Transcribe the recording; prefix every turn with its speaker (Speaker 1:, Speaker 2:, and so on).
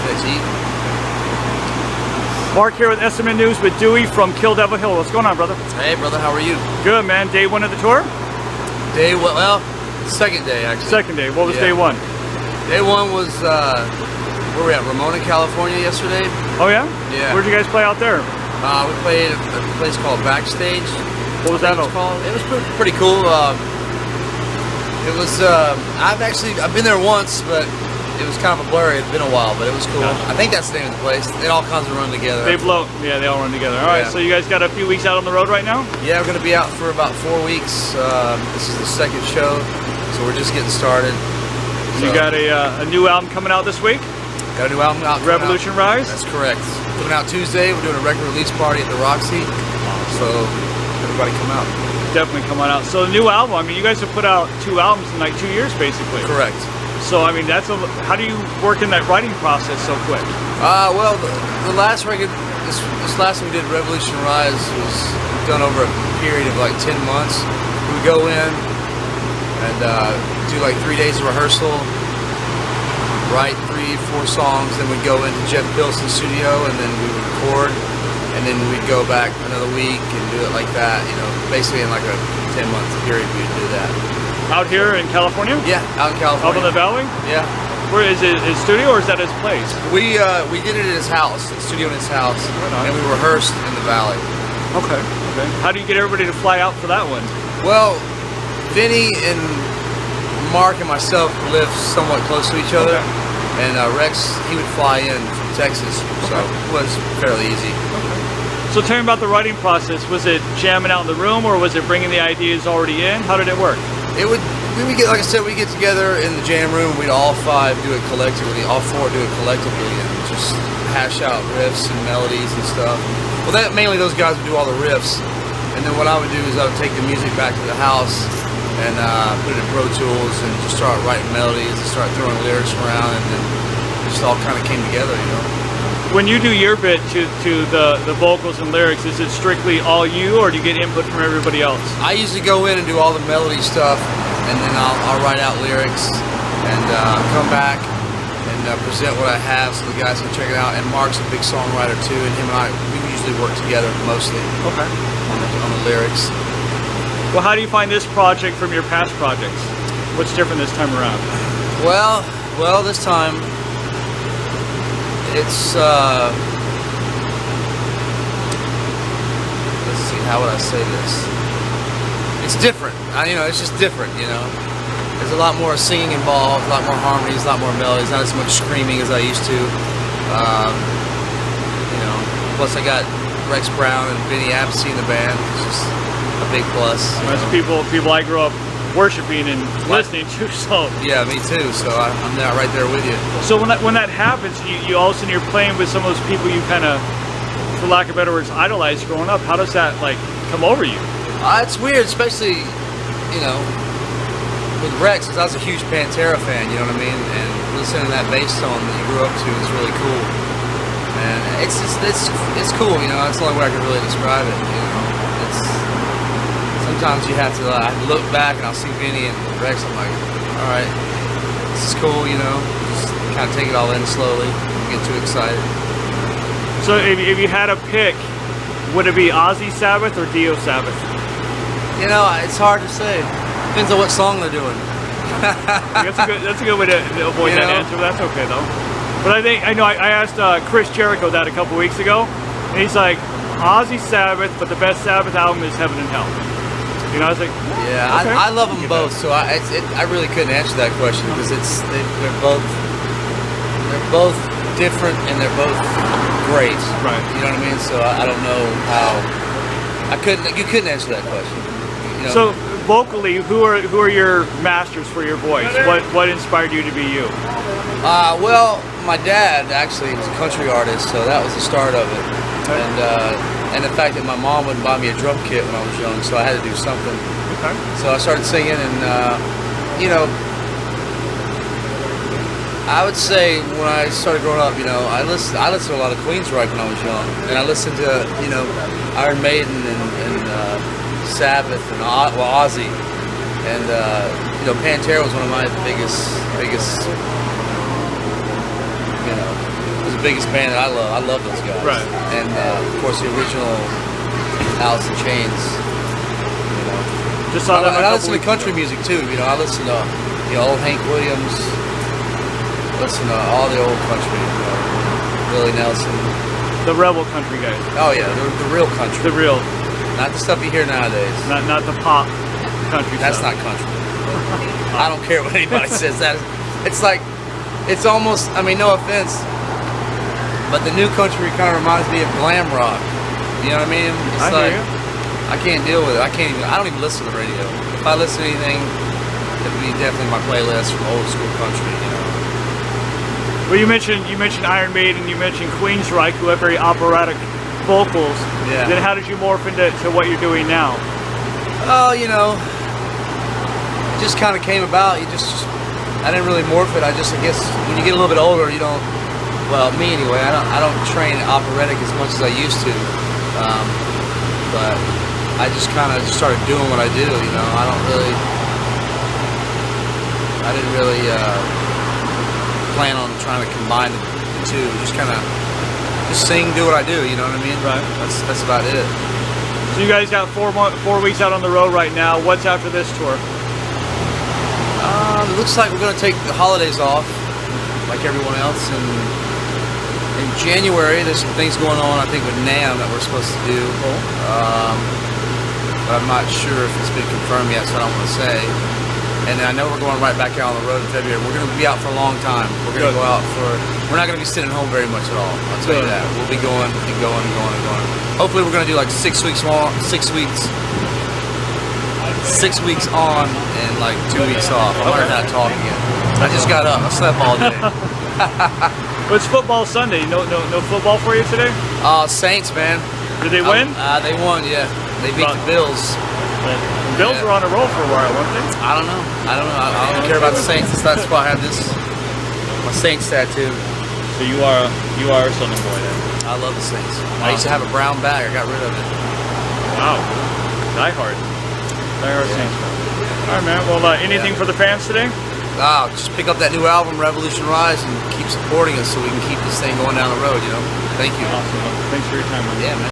Speaker 1: FXE.
Speaker 2: Mark here with SMN News with Dewey from Kill Devil Hill. What's going on, brother?
Speaker 1: Hey, brother, how are you?
Speaker 2: Good, man. Day one of the tour?
Speaker 1: Second day, actually.
Speaker 2: Second day. What was day one?
Speaker 1: Day one was, where were we at? Ramona, California yesterday.
Speaker 2: Oh, yeah?
Speaker 1: Yeah.
Speaker 2: Where'd you guys play out there?
Speaker 1: We played at a place called Backstage.
Speaker 2: What was that
Speaker 1: called? It was pretty cool. It was, I've been there once, but it was kind of a blurry. It's been a while, but it was cool.
Speaker 2: Yeah.
Speaker 1: I think that's the name of the place. It all kinds of run together.
Speaker 2: They all run together. All right, so you guys got a few weeks out on the road right now?
Speaker 1: Yeah, we're going to be out for about 4 weeks. This is the second show, so we're just getting started.
Speaker 2: You got a new album coming out this week?
Speaker 1: Got a new album out.
Speaker 2: Revolution Rise?
Speaker 1: That's correct. Coming out Tuesday. We're doing a record release party at the Roxy. So everybody come out.
Speaker 2: Definitely come on out. So the new album, I mean, you guys have put out 2 albums in like 2 years, basically.
Speaker 1: Correct.
Speaker 2: So, I mean, how do you work in that writing process so quick?
Speaker 1: Well, the last record, this last one we did, Revolution Rise, was done over a period of like 10 months. We would go in and do like 3 days of rehearsal, write 3-4 songs, then we'd go into Jeff Pilson's studio and then we would record, and then we'd go back another week and do it like that, you know, basically in like a 10-month period we'd do that.
Speaker 2: Out here in California?
Speaker 1: Yeah, out in California.
Speaker 2: Up in the valley?
Speaker 1: Yeah.
Speaker 2: Where is it? His studio or is that his place?
Speaker 1: We did it at his house, the studio in his house, and we rehearsed in the valley.
Speaker 2: Okay. How do you get everybody to fly out for that one?
Speaker 1: Well, Vinny and Mark and myself live somewhat close to each other, and Rex, he would fly in from Texas, so it was fairly easy.
Speaker 2: So tell me about the writing process. Was it jamming out in the room, or was it bringing the ideas already in? How did it work?
Speaker 1: We get, like I said, we get together in the jam room. We'd all 5 do it collectively, all 4 do it collectively, and just hash out riffs and melodies and stuff. Well, mainly those guys would do all the riffs, and then what I would do is I would take the music back to the house and put it in Pro Tools and just start writing melodies and start throwing lyrics around, and then it just all kind of came together, you know.
Speaker 2: When you do your bit to the vocals and lyrics, is it strictly all you, or do you get input from everybody else?
Speaker 1: I usually go in and do all the melody stuff, and then I'll write out lyrics and come back and present what I have so the guys can check it out. And Mark's a big songwriter too, and him and I, we usually work together mostly on the lyrics.
Speaker 2: Well, how do you find this project from your past projects? What's different this time around?
Speaker 1: Well, this time it's let's see, how would I say this? It's different. It's just different, you know. There's a lot more singing involved, a lot more harmonies, a lot more melodies, not as much screaming as I used to. You know, plus I got Rex Brown and Vinny Appice in the band, which is a big plus.
Speaker 2: That's people I grew up worshiping and listening to, so.
Speaker 1: Yeah, me too, so I'm now right there with you.
Speaker 2: So when that happens, you all of a sudden you're playing with some of those people you kind of, for lack of better words, idolized growing up. How does that like come over you?
Speaker 1: It's weird, especially, you know, with Rex, because I was a huge Pantera fan, you know what I mean? And listening to that bass tone that you grew up to is really cool. And it's cool, you know, that's the only way I can really describe it, you know. Sometimes you have to look back and I'll see Vinny and Rex, I'm like, alright, this is cool, you know, just kind of take it all in slowly, don't get too excited.
Speaker 2: So if you had a pick, would it be Ozzy Sabbath or Dio Sabbath?
Speaker 1: You know, it's hard to say. Depends on what song they're doing.
Speaker 2: That's a good way to avoid that answer, but that's okay though. But I asked Chris Jericho that a couple weeks ago, and he's like, Ozzy Sabbath, but the best Sabbath album is Heaven and Hell. You know, I was like,
Speaker 1: yeah, okay. I love them both, so I really couldn't answer that question because they're both different and they're both great.
Speaker 2: Right.
Speaker 1: You know what I mean? So I don't know how you couldn't answer that question. You know?
Speaker 2: So vocally, who are your masters for your voice? What inspired you to be you?
Speaker 1: Well, my dad actually was a country artist, so that was the start of it. And the fact that my mom wouldn't buy me a drum kit when I was young, so I had to do something.
Speaker 2: Okay.
Speaker 1: So I started singing, and you know, I would say when I started growing up, you know, I listened to a lot of Queensryche when I was young, and I listened to, you know, Iron Maiden and Sabbath and Ozzy, and you know, Pantera was one of my biggest, you know, the biggest band that I love. I love those guys.
Speaker 2: Right.
Speaker 1: And of course the original Alice in Chains. You know.
Speaker 2: Just saw that.
Speaker 1: And I listen to country music too. You know, I listen to old Hank Williams. Listen to all the old country. You know, Willie Nelson.
Speaker 2: The rebel country guys.
Speaker 1: Oh yeah, the real country.
Speaker 2: The real.
Speaker 1: Not the stuff you hear nowadays.
Speaker 2: Not the pop country
Speaker 1: That's
Speaker 2: stuff.
Speaker 1: not country. I don't care what anybody says. It's like, it's almost, I mean, no offense, but the new country kind of reminds me of glam rock. You know what I mean? It's
Speaker 2: I
Speaker 1: like,
Speaker 2: hear you.
Speaker 1: I can't deal with it. I don't even listen to the radio. If I listen to anything, it'd be definitely my playlist from old school country, you know.
Speaker 2: Well, you mentioned Iron Maiden, you mentioned Queensryche, who have very operatic vocals.
Speaker 1: Yeah.
Speaker 2: Then how did you morph into what you're doing now?
Speaker 1: Oh, you know, it just kind of came about. I didn't really morph it. I guess when you get a little bit older, you don't. Well, me anyway. I don't train operatic as much as I used to. But I just kind of started doing what I do. You know, I didn't really plan on trying to combine the two. Just sing, do what I do. You know what I mean?
Speaker 2: Right.
Speaker 1: That's about it.
Speaker 2: So you guys got 4 weeks out on the road right now. What's after this tour?
Speaker 1: It looks like we're going to take the holidays off, like everyone else. And in January, there's some things going on, I think, with NAMM that we're supposed to do. But I'm not sure if it's been confirmed yet, so I don't want to say. And then I know we're going right back out on the road in February. We're going to be out for a long time. We're going to go out for. We're not going to be sitting home very much at all. I'll tell you that. We'll be going and going and going and going. Hopefully, we're going to do like 6 weeks long, 6 weeks. 6 weeks on and like 2 weeks off. I'm learning how to talk again. I just got up. I slept all day.
Speaker 2: Well, it's football Sunday. No football for you today?
Speaker 1: Saints, man.
Speaker 2: Did they win?
Speaker 1: They won, yeah. They beat the Bills.
Speaker 2: The Bills were on a roll for a while, weren't they?
Speaker 1: I don't know. I don't care about the Saints. That's why I have my Saints tattoo.
Speaker 3: So you are a Southern boy then?
Speaker 1: I love the Saints. I used to have a brown bag. I got rid of it.
Speaker 2: Wow. Die Hard Saints. All right, man. Well, anything for the fans today?
Speaker 1: Just pick up that new album, Revolution Rise, and keep supporting us so we can keep this thing going down the road, you know? Thank you.
Speaker 2: Awesome. Thanks for your time, man.
Speaker 1: Yeah, man.